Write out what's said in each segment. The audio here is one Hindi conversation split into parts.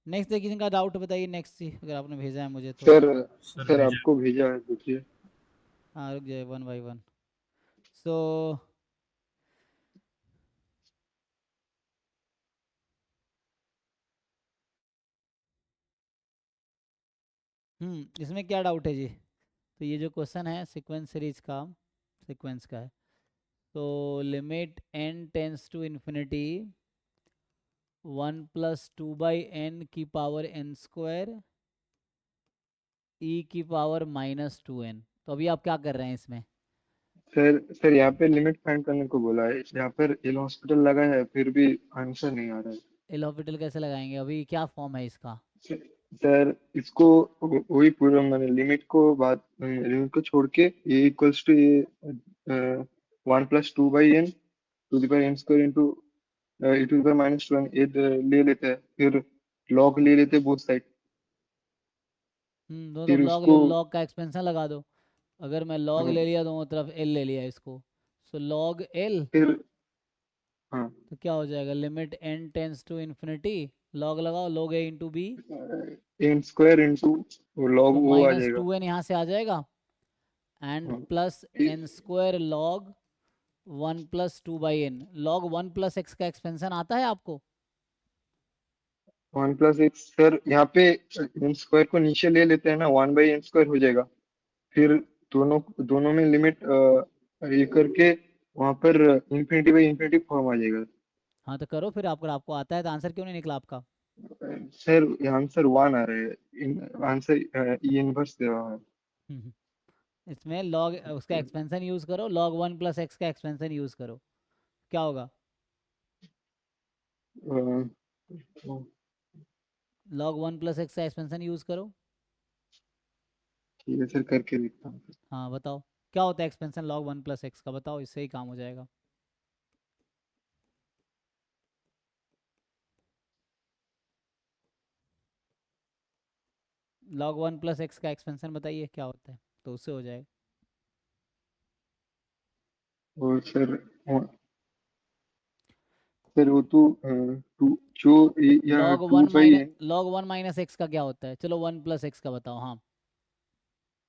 नेक्स्ट देखिए, इनका डाउट बताइए नेक्स्ट जी, अगर आपने भेजा है मुझे तो। सर सर सर भेजा। आपको भेजा है, देखिए। हाँ रुक जाए, वन बाई वन। सो इसमें क्या डाउट है जी? तो ये जो क्वेश्चन है सीक्वेंस सीरीज का, सीक्वेंस का है। तो limit n tends to infinity 1 + 2/n की पावर n स्क्वायर e की पावर -2n। तो अभी आप क्या कर रहे हैं इसमें? सर यहाँ पे लिमिट फाइंड करने को बोला है, यहाँ पर एल हॉस्पिटल लगा है, फिर भी आंसर नहीं आ रहा है। एल हॉस्पिटल कैसे लगाएंगे? अभी क्या फॉर्म है इसका? सर इसको वही पूरा मैंने लिमिट को छोड़ के A equals to A 1 + 2/n to the power n square into e to the power -2n ए ले लेते हैं, फिर लॉग ले लेते हैं बोथ साइड। दो फिर तरफ लॉग ले उसको लो, लॉग का एक्सपेंशन लगा दो। अगर मैं लॉग हाँ, ले लिया दोनों तरफ एल ले लिया इसको, सो लॉग एल। फिर हाँ तो क्या हो जाएगा? Limit n tends to infinity, log लगाओ, log a into b. n square into log तो वो आ जाएगा। -2n यहाँ से आ जाएगा, एंड हाँ plus n square log 1 + 2/n। Log 1 + x का एक्सपेंशन आता है आपको? 1 + x सर यहाँ पे n स्क्वायर को नीचे ले लेते हैं ना, 1/n² हो जाएगा। फिर दोनों दोनों में लिमिट ये करके वहां पर इंफिनिटी फॉर्म आ जाएगा। हाँ तो करो फिर, आपको आपको आता है तो आंसर क्यों नहीं निकला आपका? सर आंसर 1 आ रहा है, आंसर ई इनवर्स दे रहा है। हम्म, इसमें लॉग उसका एक्सपेंशन यूज़ करो, log 1 + x का एक्सपेंशन यूज़ करो, क्या होगा? अ, log 1 + x का एक्सपेंशन यूज़ करो। ठीक है सर, करके देखता हूँ। हाँ बताओ, क्या होता है एक्सपेंशन log 1 + x का? बताओ, इससे ही काम हो जाएगा। log 1 + x का एक्सपेंशन बताइए क्या होता है, तो उससे हो जाएगा। और सर वो तो टू जो यहाँ log to 1 by minus n, log 1 - x का क्या होता है? चलो 1 + x का बताओ। हाँ,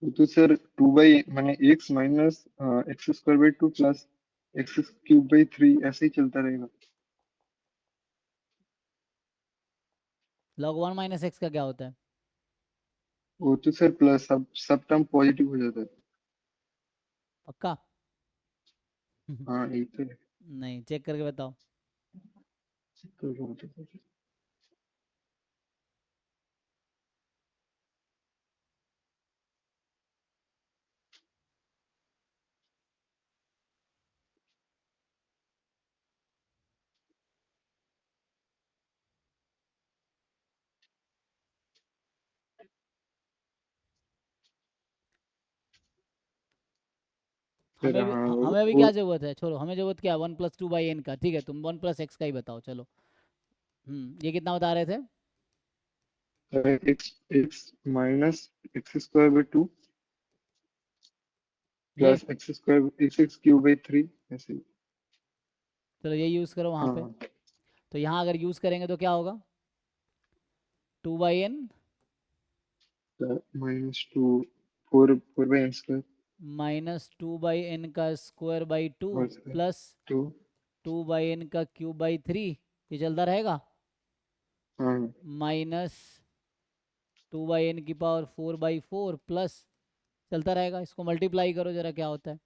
वो तो सर 2 बाई मैंने x minus x² / 2 plus x³ / 3 ऐसे ही चलता रहेगा। log 1 - x का क्या होता है? वो तो सर प्लस सब टर्म पॉजिटिव हो जाता है। पक्का? हाँ यही तो है। नहीं, चेक करके बताओ। तो वो तो- सर हाँ हमें अभी क्या ज़रूरत है? छोड़ो, हमें ज़रूरत क्या है? 1 + 2/n का, ठीक है, तुम 1 + x का ही बताओ चलो। ये कितना बता रहे थे? एक्स एक्स माइनस x² / 2 ये प्लस x³ / 3 ऐसे ही। चलो ये यूज़ करो वहाँ पे। हाँ तो यहाँ अगर यूज़ करेंगे तो क्या होगा? 2/n -2 4/n² -2/n का स्क्वायर बाई 2 और प्लस 2। 2/n का क्यूब/3, ये चलता रहेगा। हाँ -2/n की पावर 4/4 प्लस, चलता रहेगा। इसको मल्टीप्लाई करो जरा, क्या होता है?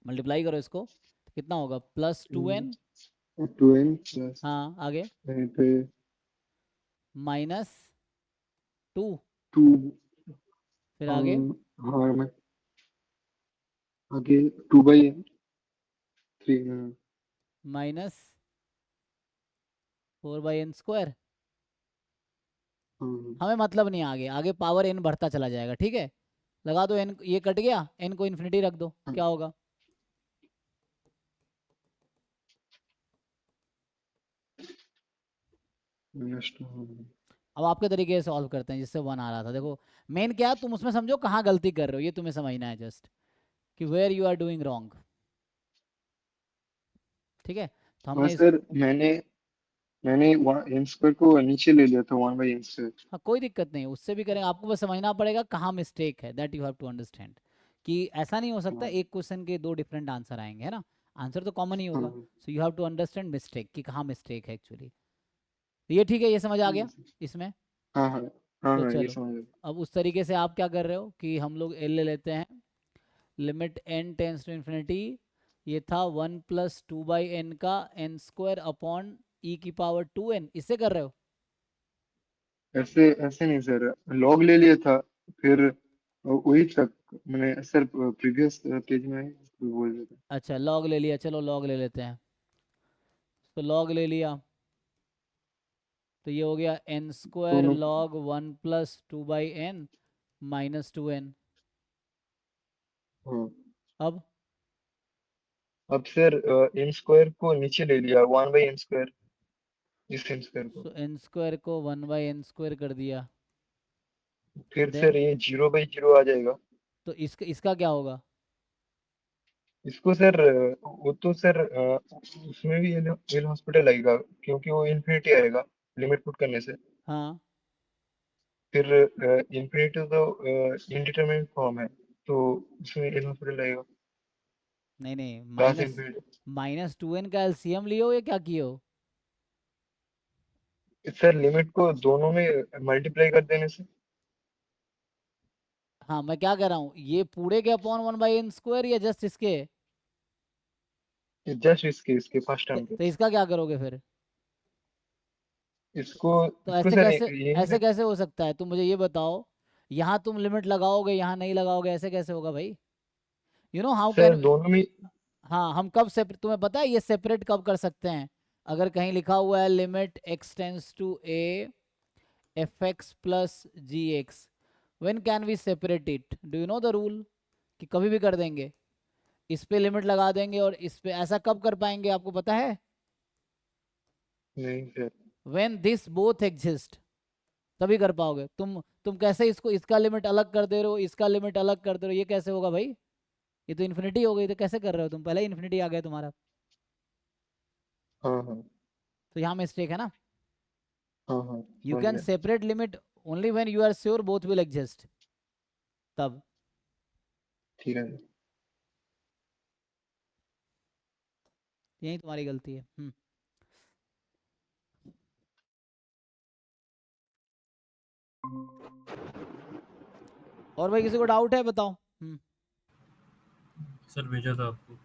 मल्टीप्लाई करो इसको, तो कितना होगा? +2n। 2n प्लस हाँ आगे, पे -2, 2। फिर आगे हाँ मैं आगे 2/3। हाँ -4/n²। हाँ हमें मतलब नहीं, आगे आगे पावर n बढ़ता चला जाएगा, ठीक है। लगा दो n, ये कट गया, n को इन्फिनिटी रख दो, हाँ, क्या होगा? -2। अब आपके तरीके से सॉल्व करते हैं जिससे 1 आ रहा था। देखो, मेन क्या है, तुम उसमें समझो कहाँ गलती कर रहे हो, ये तुम्हें समझना है जस्ट। कि where you are doing wrong. ठीक है, तो हाँ हमने सर, मैंने मैंने एन स्क्वायर को नीचे ले लिया था 1/n²। हाँ कोई दिक्कत नहीं, उससे भी करेंगे, आपको बस समझना पड़ेगा कहाँ मिस्टेक है, that you have to understand. कि ऐसा नहीं हो सकता हाँ एक क्वेश्चन के दो डिफरेंट आंसर आएंगे, है ना, आंसर तो कॉमन ही होगा। हाँ so you have to understand mistake कि कहाँ मिस्टेक है एक्चुअली। ये ठीक है, ये समझ आ गया इसमें। हाँ हाँ हाँ तो हाँ, ये चलो, समझ गया। अब उस तरीके से आप क्या कर रहे हो कि हम लोग एल ले लेते हैं, limit n tends to infinity, ये था 1 + 2/n का n² अपॉन e⁻²n, इससे कर रहे हो। ऐसे ऐसे नहीं सर, लॉग ले लिया था, फिर वही तक मैंने सर प्रीवियस पेज में बोल दिया था। अच्छा लॉग ले लिया, चलो लॉग ले लेते हैं। तो लॉग ले लिया, तो ये हो गया n² दोनों। log 1 + 2/n -2n। हाँ, अब अब सर एन स्क्वायर को नीचे ले लिया 1/n², इस एन स्क्वायर को। सो n² को 1/n² कर दिया। फिर देन सर ये 0/0 आ जाएगा। तो इसका क्या होगा। इसको सर वो तो सर उसमें भी एल हॉस्पिटल आएगा, क्योंकि वो इन्फिनिटी आएगा लिमिट पुट करने से। हाँ फिर इन्फिनिटी तो इनडिटरमिनेट फॉर्म है, तो उसमें एल हॉस्पिटल आएगा, नहीं नहीं, क्लास माइनस इन्फिनिटी। -2n का एलसीएम लियो या क्या किए हो। सर लिमिट को दोनों में मल्टीप्लाई कर देने से। हाँ मैं क्या कह रहा हूँ, ये पूरे के अपॉन 1/n² या जस्ट इसके। जस्ट इसके फर्स्ट टर्म के। तो इसका क्या करोगे फिर। इसको तो इसको ऐसे सर कैसे, यही ऐसे कैसे हो सकता है, तुम मुझे ये बताओ, यहाँ तुम लिमिट लगाओगे यहाँ नहीं लगाओगे, ऐसे कैसे होगा भाई। You know how sir can, दोनों में। हाँ हम कब सेपरेट, तुम्हें पता है ये सेपरेट कब कर सकते हैं। अगर कहीं लिखा हुआ है limit x tends to a f(x + gx), when can we separate it, do you know the rule, कि कभी भी कर देंगे, इस पे लिमिट लगा देंगे और इस पे, ऐसा कब कर पाएंगे आपको पता है। नहीं sir. When this both exist, तभी कर पाओगे तुम कैसे इसको, इसका लिमिट अलग कर दे रहे हो, इसका लिमिट अलग कर दे रहे हो, ये कैसे होगा भाई। ये तो इन्फिनिटी हो गई, तो कैसे कर रहे हो तुम, पहले ही इन्फिनिटी आ गया तुम्हारा। हाँ हाँ तो यहाँ मिस्टेक है ना। हाँ हाँ, You समझ can गया। separate limit only when you are sure both will exist, तब। ठीक है। यही तुम्हारी गलती है। और भाई किसी को डाउट है बताओ। सर भेजा था आपको।